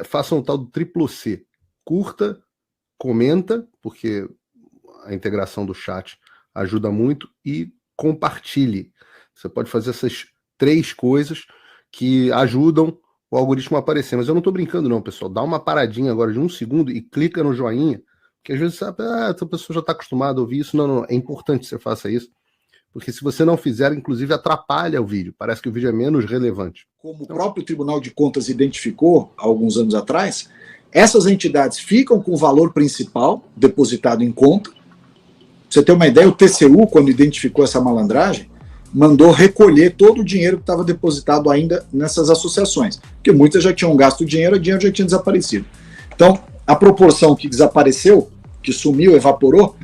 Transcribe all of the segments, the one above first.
façam o tal do triplo C. Curta, comenta, porque a integração do chat ajuda muito, e compartilhe. Você pode fazer essas 3 coisas que ajudam o algoritmo a aparecer. Mas eu não estou brincando não, pessoal. Dá uma paradinha agora de 1 segundo e clica no joinha, porque às vezes sabe, essa pessoa já está acostumada a ouvir isso. Não, é importante que você faça isso, porque se você não fizer, inclusive atrapalha o vídeo. Parece que o vídeo é menos relevante. Como o próprio Tribunal de Contas identificou há alguns anos atrás, essas entidades ficam com o valor principal depositado em conta. Pra você ter uma ideia, o TCU, quando identificou essa malandragem, mandou recolher todo o dinheiro que estava depositado ainda nessas associações, porque muitas já tinham gasto o dinheiro já tinha desaparecido. Então, a proporção que desapareceu, que sumiu, evaporou,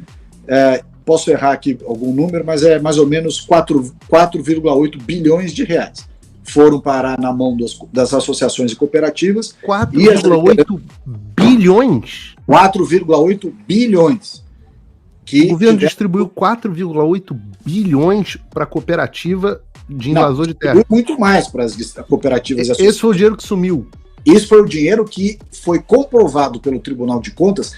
posso errar aqui algum número, mas é mais ou menos 4,8 bilhões de reais. Foram parar na mão das associações e cooperativas. 4,8 bilhões? 4,8 bilhões. O governo distribuiu 4,8 bilhões para a cooperativa de invasor de terra. Muito mais para as cooperativas. Esse foi o dinheiro que sumiu. Isso foi o dinheiro que foi comprovado pelo Tribunal de Contas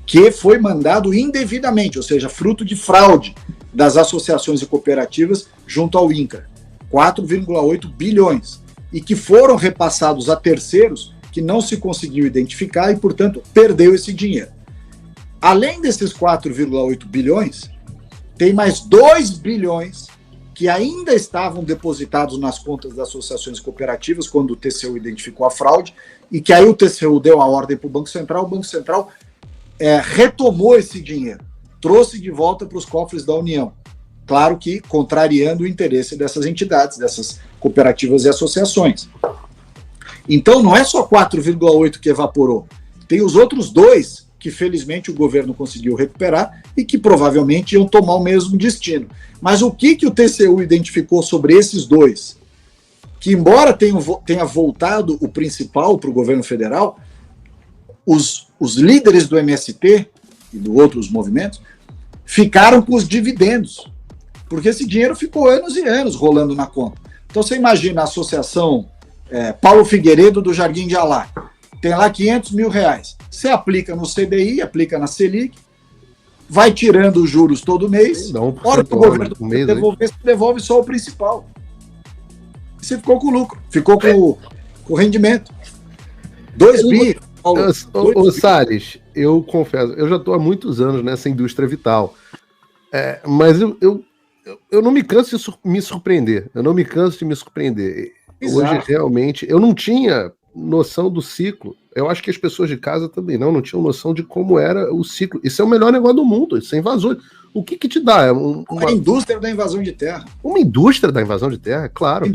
que foi mandado indevidamente, ou seja, fruto de fraude das associações e cooperativas junto ao INCRA. 4,8 bilhões. E que foram repassados a terceiros que não se conseguiu identificar e, portanto, perdeu esse dinheiro. Além desses 4,8 bilhões, tem mais 2 bilhões que ainda estavam depositados nas contas das associações cooperativas quando o TCU identificou a fraude, e que aí o TCU deu a ordem para o Banco Central retomou esse dinheiro, trouxe de volta para os cofres da União. Claro que contrariando o interesse dessas entidades, dessas cooperativas e associações. Então não é só 4,8 que evaporou, tem os outros 2 que felizmente o governo conseguiu recuperar e que provavelmente iam tomar o mesmo destino. Mas o que o TCU identificou sobre esses 2? Que embora tenha voltado o principal para o governo federal, os líderes do MST e de outros movimentos ficaram com os dividendos, porque esse dinheiro ficou anos e anos rolando na conta. Então você imagina a associação Paulo Figueiredo do Jardim de Alá, tem lá 500 mil reais. Você aplica no CDI, aplica na Selic, vai tirando os juros todo mês, hora que o governo devolver, você devolve só o principal. E você ficou com o lucro, ficou com o rendimento. 2 bi. Ô Salles, eu confesso, eu já estou há muitos anos nessa indústria vital, mas eu não me canso de me surpreender. Eu não me canso de me surpreender. Exato. Hoje, realmente, eu não tinha noção do ciclo. Eu acho que as pessoas de casa também não tinham noção de como era o ciclo. Isso é o melhor negócio do mundo, isso é invasor. O que te dá? Uma indústria da invasão de terra. Uma indústria da invasão de terra, claro.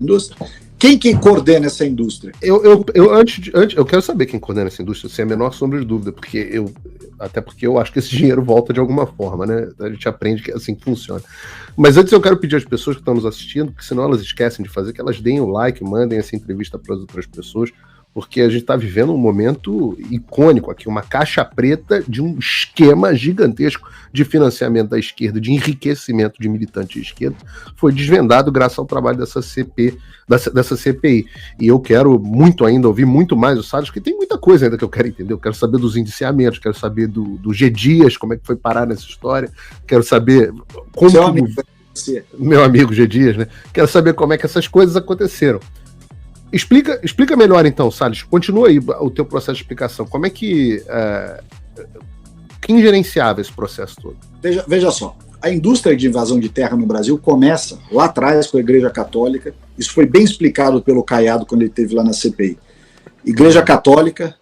Indústria. Quem que coordena essa indústria? Eu quero saber quem coordena essa indústria, sem a menor sombra de dúvida, até porque eu acho que esse dinheiro volta de alguma forma, né? A gente aprende que é assim que funciona. Mas antes eu quero pedir às pessoas que estão nos assistindo, que senão elas esquecem de fazer, que elas deem o like, mandem essa entrevista para as outras pessoas, porque a gente está vivendo um momento icônico aqui, uma caixa preta de um esquema gigantesco de financiamento da esquerda, de enriquecimento de militantes de esquerda, foi desvendado graças ao trabalho dessa CPI. E eu quero muito ainda ouvir muito mais o Salles, porque tem muita coisa ainda que eu quero entender. Eu quero saber dos indiciamentos, quero saber do G. Dias, como é que foi parar nessa história, quero saber como... Meu amigo G. Dias, né? Quero saber como é que essas coisas aconteceram. Explica melhor então, Salles. Continua aí o teu processo de explicação. Como é que... quem gerenciava esse processo todo? Veja só. A indústria de invasão de terra no Brasil começa lá atrás com a Igreja Católica. Isso foi bem explicado pelo Caiado quando ele esteve lá na CPI. Igreja Católica,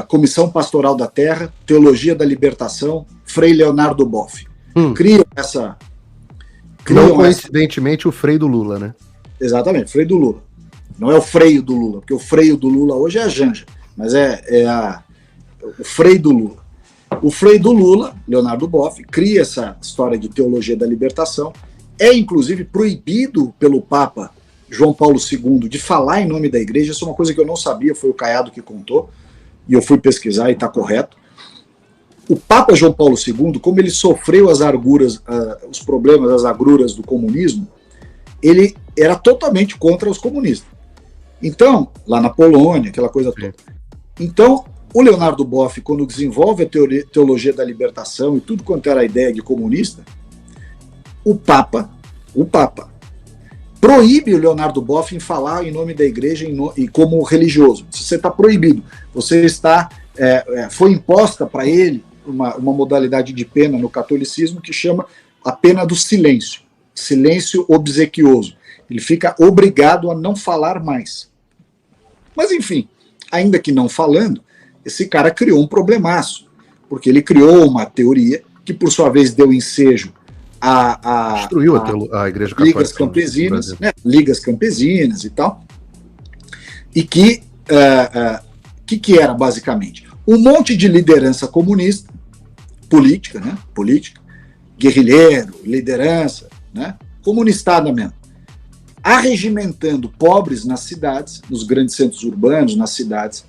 Comissão Pastoral da Terra, Teologia da Libertação, Frei Leonardo Boff. Criam essa... Não coincidentemente o freio do Lula, né? Exatamente, freio do Lula. Não é o freio do Lula, porque o freio do Lula hoje é a Janja, mas o freio do Lula. O freio do Lula, Leonardo Boff, cria essa história de teologia da libertação, é inclusive proibido pelo Papa João Paulo II de falar em nome da igreja. Isso é uma coisa que eu não sabia, foi o Caiado que contou, e eu fui pesquisar e está correto. O Papa João Paulo II, como ele sofreu as arguras, os problemas, as agruras do comunismo, ele era totalmente contra os comunistas. Então, lá na Polônia, aquela coisa toda. Então, o Leonardo Boff, quando desenvolve a teologia da libertação e tudo quanto era a ideia de comunista, o Papa, proíbe o Leonardo Boff em falar em nome da igreja e como religioso. Você está proibido. Você está... foi imposta para ele uma modalidade de pena no catolicismo que chama a pena do silêncio. Silêncio obsequioso. Ele fica obrigado a não falar mais. Mas, enfim, ainda que não falando, esse cara criou um problemaço, porque ele criou uma teoria que, por sua vez, deu ensejo destruiu a Igreja Católica, ligas campesinas, né, ligas campesinas e tal, e que era, basicamente? Um monte de liderança comunista, política, guerrilheiro, liderança, né, comunistada mesmo, arregimentando pobres nas cidades, nos grandes centros urbanos, nas cidades,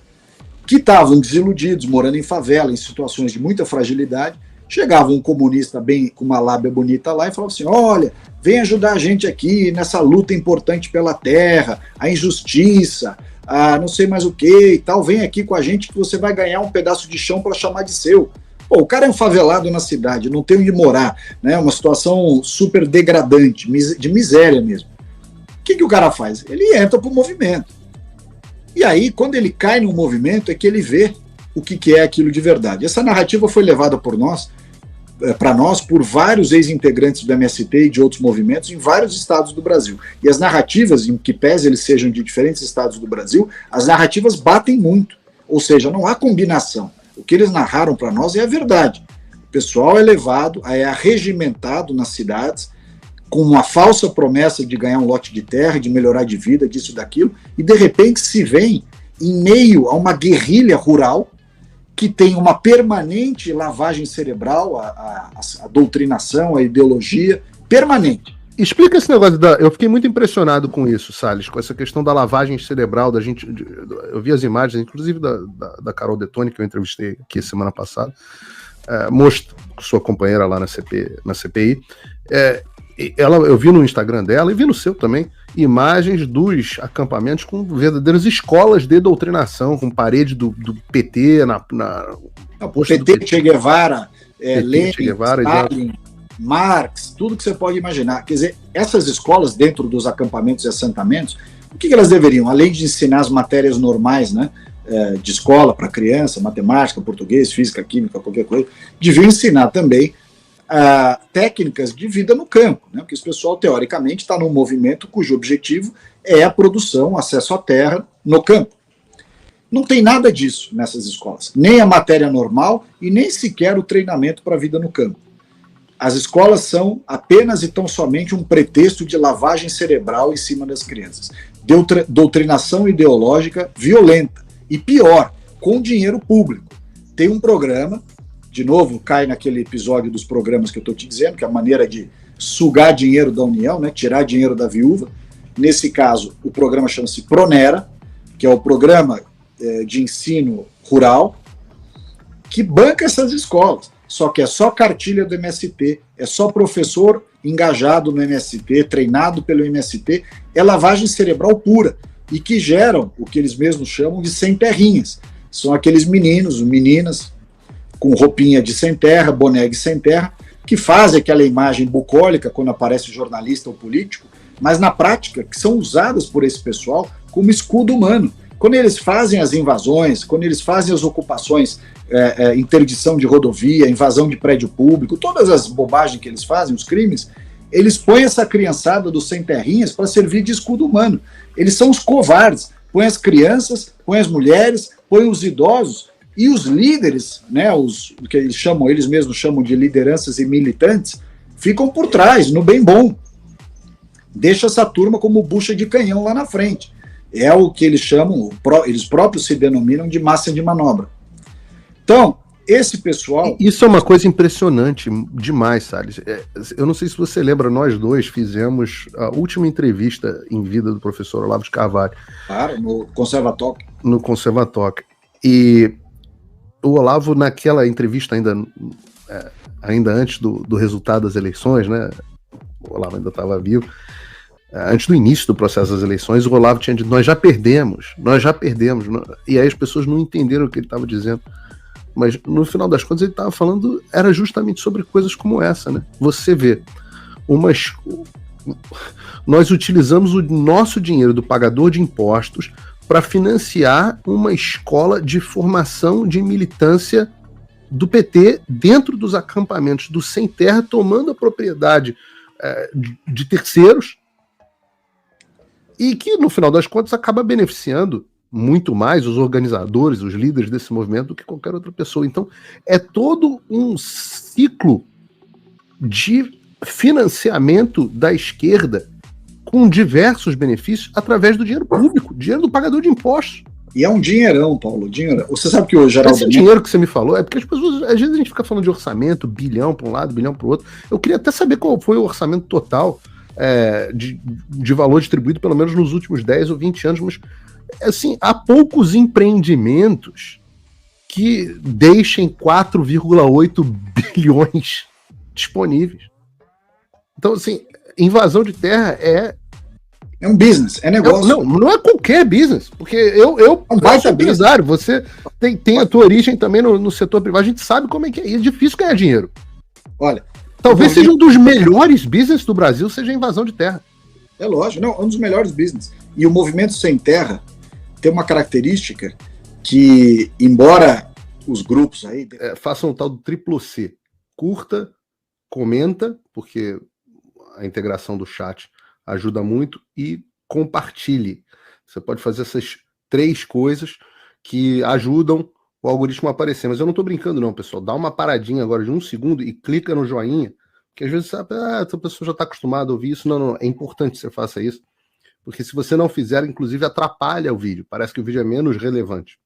que estavam desiludidos, morando em favela, em situações de muita fragilidade. Chegava um comunista bem com uma lábia bonita lá e falava assim: olha, vem ajudar a gente aqui nessa luta importante pela terra, a injustiça, a não sei mais o que e tal, vem aqui com a gente que você vai ganhar um pedaço de chão para chamar de seu. Pô, o cara é um favelado na cidade, não tem onde morar, né? Uma situação super degradante, de miséria mesmo. O que o cara faz? Ele entra pro movimento. E aí, quando ele cai no movimento, é que ele vê o que é aquilo de verdade. Essa narrativa foi levada para nós por vários ex-integrantes do MST e de outros movimentos em vários estados do Brasil. E as narrativas, em que pese eles sejam de diferentes estados do Brasil, as narrativas batem muito. Ou seja, não há combinação. O que eles narraram para nós é a verdade. O pessoal é levado, é arregimentado nas cidades, com uma falsa promessa de ganhar um lote de terra, de melhorar de vida, disso e daquilo, e de repente se vem em meio a uma guerrilha rural que tem uma permanente lavagem cerebral, a doutrinação, a ideologia permanente. Explica esse negócio eu fiquei muito impressionado com isso, Salles, com essa questão da lavagem cerebral da gente. Eu vi as imagens, inclusive da Carol Detoni, que eu entrevistei aqui semana passada, sua companheira lá na CPI. Eu vi no Instagram dela e vi no seu também imagens dos acampamentos com verdadeiras escolas de doutrinação, com parede do PT PT, Che Guevara, Lenin, Stalin, Marx, tudo que você pode imaginar. Quer dizer, essas escolas dentro dos acampamentos e assentamentos, o que elas deveriam? Além de ensinar as matérias normais, né, de escola para criança, matemática, português, física, química, qualquer coisa, deviam ensinar também técnicas de vida no campo, né? Porque esse pessoal, teoricamente, está num movimento cujo objetivo é a produção, acesso à terra no campo. Não tem nada disso nessas escolas, nem a matéria normal e nem sequer o treinamento para a vida no campo. As escolas são apenas e tão somente um pretexto de lavagem cerebral em cima das crianças. Doutrinação ideológica violenta. E pior, com dinheiro público. Tem um programa, de novo, cai naquele episódio dos programas que eu estou te dizendo, que é a maneira de sugar dinheiro da União, né, tirar dinheiro da viúva. Nesse caso, o programa chama-se Pronera, que é o programa de ensino rural, que banca essas escolas. Só que é só cartilha do MST, é só professor engajado no MST, treinado pelo MST, é lavagem cerebral pura, e que geram o que eles mesmos chamam de sem terrinhas. São aqueles meninos, meninas, com roupinha de sem terra, boné de sem terra, que fazem aquela imagem bucólica quando aparece jornalista ou político, mas na prática que são usadas por esse pessoal como escudo humano. Quando eles fazem as invasões, quando eles fazem as ocupações, interdição de rodovia, invasão de prédio público, todas as bobagens que eles fazem, os crimes, eles põem essa criançada dos sem terrinhas para servir de escudo humano. Eles são os covardes, põem as crianças, põem as mulheres, põem os idosos, e os líderes, né, os que eles mesmos chamam de lideranças e militantes, ficam por trás, no bem bom. Deixa essa turma como bucha de canhão lá na frente. É o que eles chamam, eles próprios se denominam de massa de manobra. Então, esse pessoal... Isso é uma coisa impressionante demais, Salles. Eu não sei se você lembra, nós dois fizemos a última entrevista em vida do professor Olavo de Carvalho. Claro, no Conservatório. No Conservatório. E o Olavo, naquela entrevista, ainda antes do resultado das eleições, né? O Olavo ainda estava vivo. antes do início do processo das eleições, o Olavo tinha dito, nós já perdemos. E aí as pessoas não entenderam o que ele estava dizendo. Mas no final das contas ele estava falando, era justamente sobre coisas como essa, né? Você vê, nós utilizamos o nosso dinheiro do pagador de impostos para financiar uma escola de formação de militância do PT dentro dos acampamentos do Sem Terra, tomando a propriedade de terceiros, e que, no final das contas, acaba beneficiando muito mais os organizadores, os líderes desse movimento do que qualquer outra pessoa. Então, é todo um ciclo de financiamento da esquerda com diversos benefícios através do dinheiro público, dinheiro do pagador de impostos. E é um dinheirão, Paulo, dinheiro. Você sabe que o Geraldo... Esse dinheiro que você me falou é porque as pessoas, às vezes a gente fica falando de orçamento, bilhão para um lado, bilhão para o outro. Eu queria até saber qual foi o orçamento total de valor distribuído, pelo menos nos últimos 10 ou 20 anos, mas assim, há poucos empreendimentos que deixem 4,8 bilhões disponíveis. Então, assim, invasão de terra é um business, é negócio. Não é qualquer business, porque eu sou empresário, você tem a tua origem também no setor privado, a gente sabe como é que é, e é difícil ganhar dinheiro. Olha, talvez seja um dos melhores business do Brasil, seja a invasão de terra. É lógico, não, é um dos melhores business. E o movimento Sem Terra tem uma característica que, embora os grupos aí... façam um tal do triplo C. Curta, comenta, porque a integração do chat ajuda muito, e compartilhe. Você pode fazer essas 3 coisas que ajudam o algoritmo a aparecer. Mas eu não estou brincando não, pessoal. Dá uma paradinha agora de 1 segundo e clica no joinha, porque às vezes sabe, essa pessoa já está acostumada a ouvir isso. Não, é importante que você faça isso, porque se você não fizer, inclusive atrapalha o vídeo. Parece que o vídeo é menos relevante.